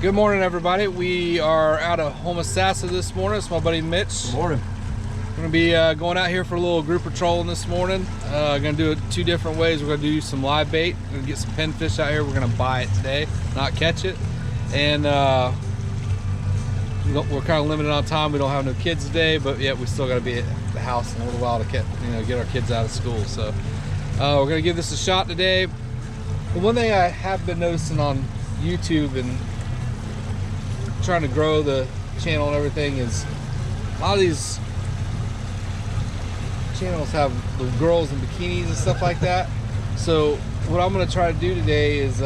Good morning, everybody. We are out of Homosassa this morning. It's my buddy Mitch. Good morning. We're going to be going out here for a little group patrolling this morning. Going to do it two different ways. We're going to do some live bait. We're going to get some pinfish out here. We're going to buy it today, not catch it. And we're kind of limited on time. We don't have no kids today, but yet we still got to be at the house in a little while to get our kids out of school. So we're going to give this a shot today. The one thing I have been noticing on YouTube and trying to grow the channel and everything is a lot of these channels have the girls in bikinis and stuff like that. So what I'm going to try to do today is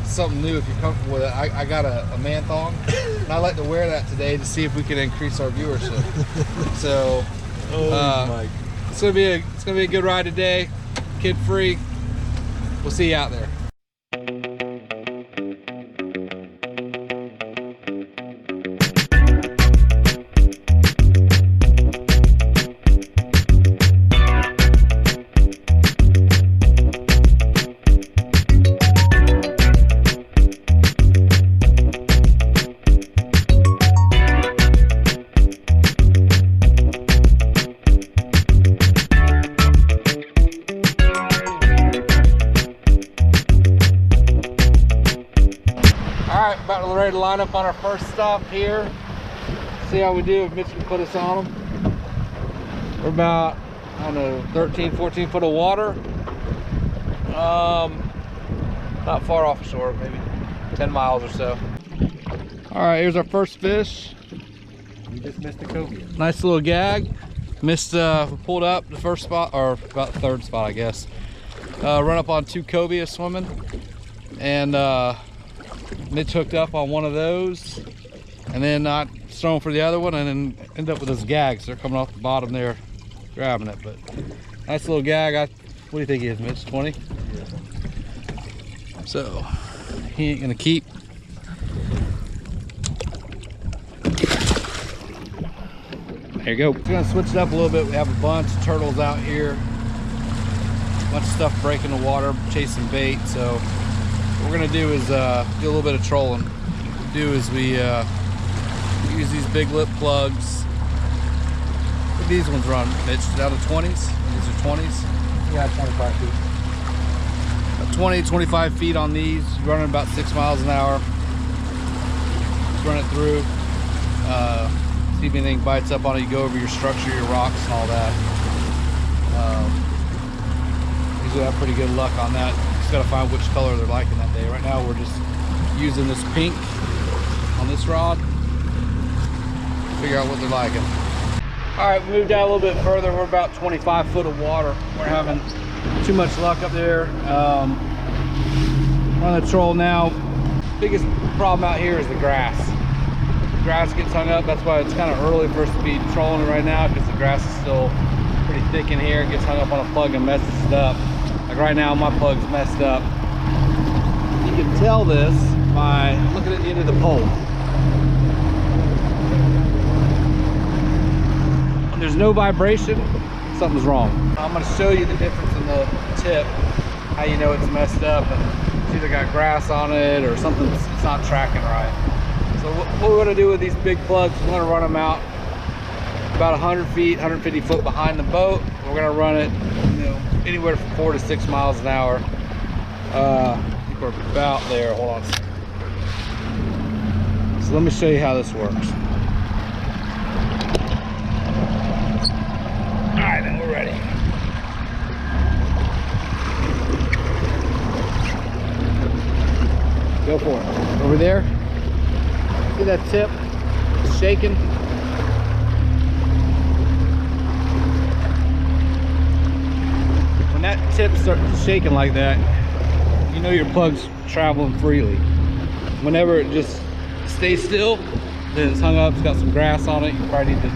something new if you're comfortable with it. I got a man thong and I like to wear that today to see if we can increase our viewership. So it's gonna be a good ride today, kid free. We'll see you out there. About ready to line up on our first stop here. See how we do if Mitch can put us on them. We're about, I don't know, 13, 14 foot of water. Not far offshore, maybe 10 miles or so. All right, here's our first fish. We just missed a cobia. Nice little gag. Missed, we pulled up the first spot, or about the third spot, I guess. Run up on two cobia swimming. And Mitch hooked up on one of those, and then I thrown for the other one, and then end up with those gags. They're coming off the bottom there, grabbing it. But nice little gag. What do you think he is, Mitch? 20? Yeah. So he ain't gonna keep. There you go. We're gonna switch it up a little bit. We have a bunch of turtles out here, a bunch of stuff breaking the water, chasing bait. So what we're gonna do is do a little bit of trolling. What we do is we use these big lip plugs. What do these ones run, Mitch? Out of 20s? These are 20s? Yeah, 25 feet. About 20, 25 feet on these. You're running about 6 miles an hour. Just run it through. See if anything bites up on it. You go over your structure, your rocks and all that. Usually have pretty good luck on that. Just gotta find which color they're liking that day. Right now we're just using this pink on this rod. Figure out what they're liking. All right, we moved down a little bit further. We're about 25 foot of water. We're having too much luck up there. On the troll now. Biggest problem out here is the grass. The grass gets hung up. That's why it's kind of early for us to be trolling it right now, because the grass is still pretty thick in here. It gets hung up on a plug and messes it up. Like right now, my plug's messed up. You can tell this by looking at the end of the pole. When there's no vibration, something's wrong. I'm going to show you the difference in the tip, how you know it's messed up, and it's either got grass on it or something's it's not tracking right. So what we're going to do with these big plugs, we're going to run them out about 100 feet, 150 foot behind the boat. We're going to run it, anywhere from 4 to 6 miles an hour. I think we're about there. Hold on. So let me show you how this works. All right, then we're ready. Go for it. Over there. See that tip? It's shaking. When that tip starts shaking like that, you know your plug's traveling freely. Whenever it just stays still, then it's hung up, it's got some grass on it, you probably need to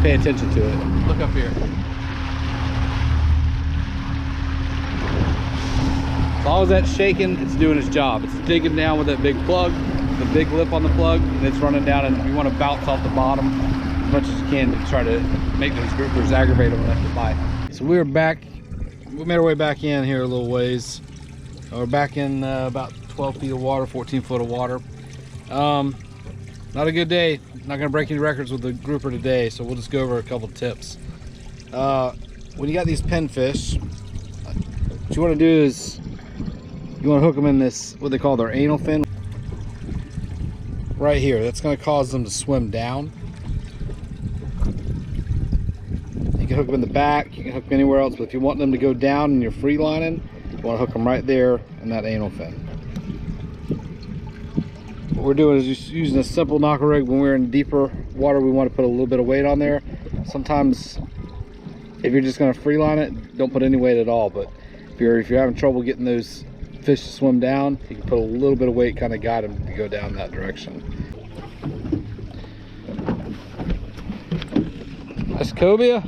pay attention to it. Look up here. As long as that's shaking, it's doing its job. It's digging down with that big plug, the big lip on the plug, and it's running down, and you want to bounce off the bottom as much as you can to try to make those groupers aggravate them enough to bite. So we're back, we made our way back in here a little ways. We're back in about 12 feet of water, 14 foot of water. Not a good day. Not gonna break any records with the grouper today, so we'll just go over a couple tips. When you got these pinfish, what you want to do is you want to hook them in this, what they call their anal fin, right here. That's going to cause them to swim down. You can hook them in the back, you can hook them anywhere else, but if you want them to go down and you're free lining, you want to hook them right there in that anal fin. What we're doing is just using a simple knocker rig. When we're in deeper water, we want to put a little bit of weight on there. Sometimes if you're just going to free line it, don't put any weight at all, but if you're having trouble getting those fish to swim down, you can put a little bit of weight, kind of guide them to go down that direction. Nice cobia.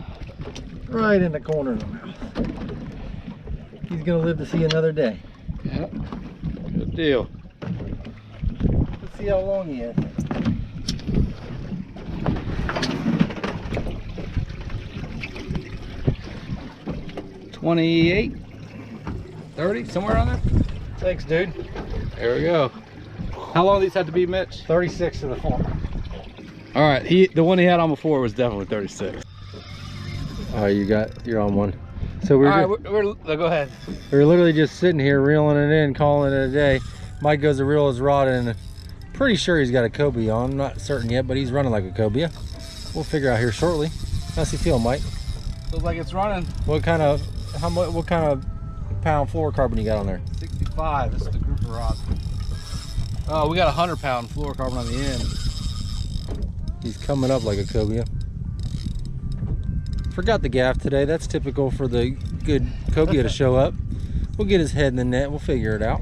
Right in the corner of the mouth. He's gonna live to see another day. Yeah, good deal. Let's see how long he is. $28, $30, somewhere on there. Thanks, dude. There we go. How long these had to be, Mitch? 36 to the farm. All right, the one he had on before was definitely 36. Oh, you're on one. So we're, All right, go ahead. we're literally just sitting here reeling it in, calling it a day. Mike goes to reel his rod in. Pretty sure he's got a cobia on. I'm not certain yet, but he's running like a cobia. We'll figure out here shortly. How's he feel, Mike? Feels like it's running. What kind of pound fluorocarbon you got on there? 65. This is the grouper rod. Oh, we got 100-pound fluorocarbon on the end. He's coming up like a cobia. Forgot the gaff today. That's typical for the good cobia to show up. We'll get his head in the net. We'll figure it out.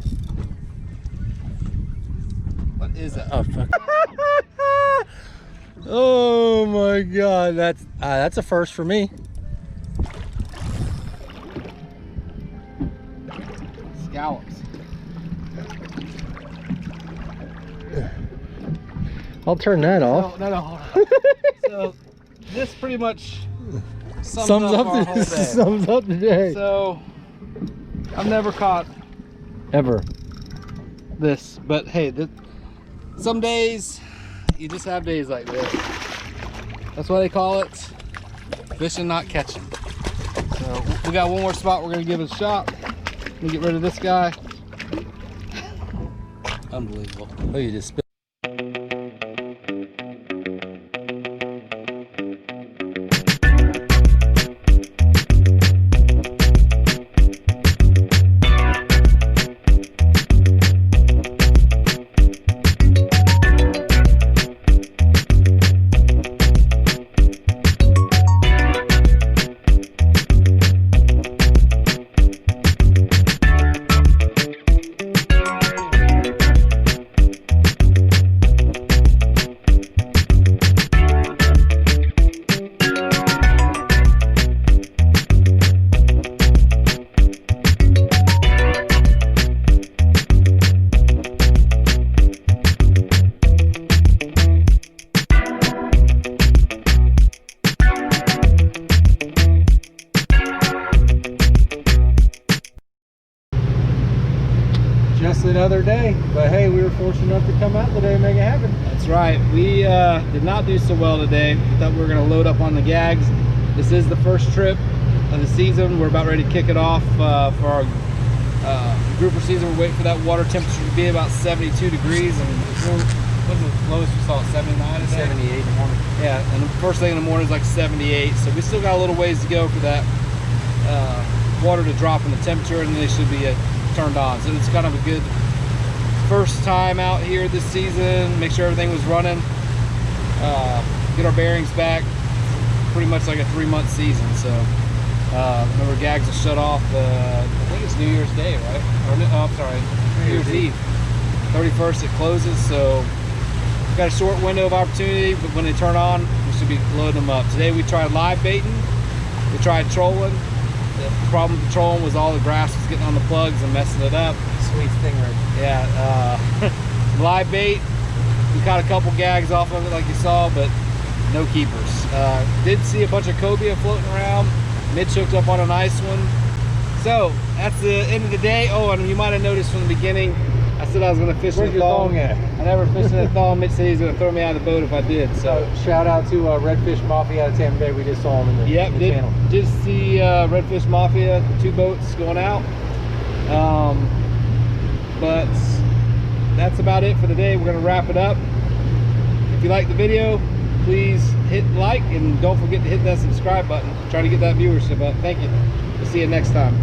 What is that? Oh, fuck. Oh my God, that's a first for me. Scallops. I'll turn that off. No, hold on. So this pretty much sums up our whole day. Sums up the day. So I've never caught Ever. this, but hey, some days you just have days like this. That's why they call it fishing, not catching. So we got one more spot we're gonna give it a shot. Let me get rid of this guy. Unbelievable. Oh, you just spit. Just another day, but hey, we were fortunate enough to come out today and make it happen. That's right. We did not do so well today. We thought we were going to load up on the gags. This is the first trip of the season. We're about ready to kick it off for our grouper season. We're waiting for that water temperature to be about 72 degrees. And what's the lowest we saw? 79 today? 78 in the morning. Yeah, and the first thing in the morning is like 78. So we still got a little ways to go for that water to drop in the temperature, and then they should be turned on. So it's kind of a good first time out here this season. Make sure everything was running, get our bearings back. Pretty much like a 3-month season. So remember, gags will shut off I think it's New Year's Day, right? Or I'm sorry, New Year's Eve. 31st it closes, so we've got a short window of opportunity, but when they turn on, we should be loading them up. Today we tried live baiting, we tried trolling. The problem with trolling was all the grass was getting on the plugs and messing it up. Sweet stingray. Yeah, live bait, we caught a couple gags off of it like you saw, but no keepers. Did see a bunch of cobia floating around. Mitch hooked up on a nice one. So that's the end of the day. Oh, and you might have noticed from the beginning, I said I was gonna fish Where's in the your thong. thong at? I never fished in the thong. Mitch said he's gonna throw me out of the boat if I did. So Shout out to Redfish Mafia out of Tampa Bay. We just saw him in the, yep, in the channel. did see Redfish Mafia, 2 boats going out. But that's about it for the day. We're gonna wrap it up. If you like the video, please hit like and don't forget to hit that subscribe button. Try to get that viewership up. Thank you. We'll see you next time.